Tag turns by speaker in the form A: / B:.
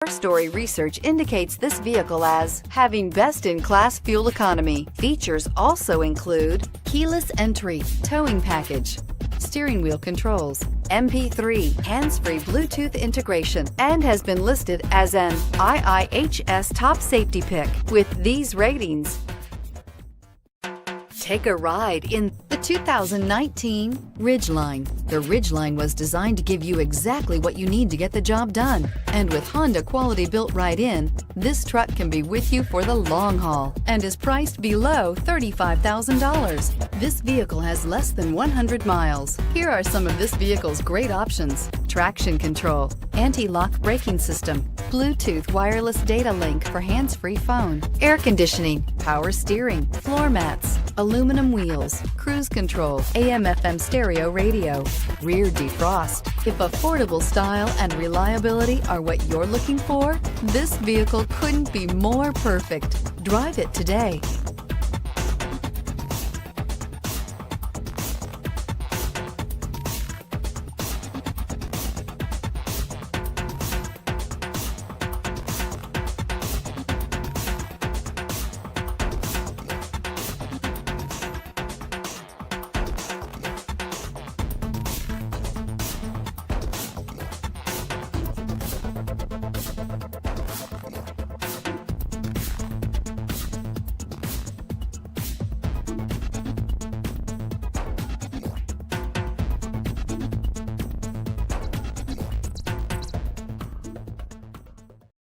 A: Story research indicates this vehicle as having best-in-class fuel economy. Features also include keyless entry, towing package, steering wheel controls, MP3, hands-free Bluetooth integration, and has been listed as an IIHS top safety pick. With these ratings, take a ride in the 2019 Ridgeline. The Ridgeline was designed to give you exactly what you need to get the job done. And with Honda quality built right in, this truck can be with you for the long haul and is priced below $35,000. This vehicle has less than 100 miles. Here are some of this vehicle's great options: traction control, anti-lock braking system, Bluetooth wireless data link for hands-free phone, air conditioning, power steering, floor mats, aluminum wheels, cruise control, AM/FM stereo radio, rear defrost. If affordable style and reliability are what you're looking for, this vehicle couldn't be more perfect. Drive it today.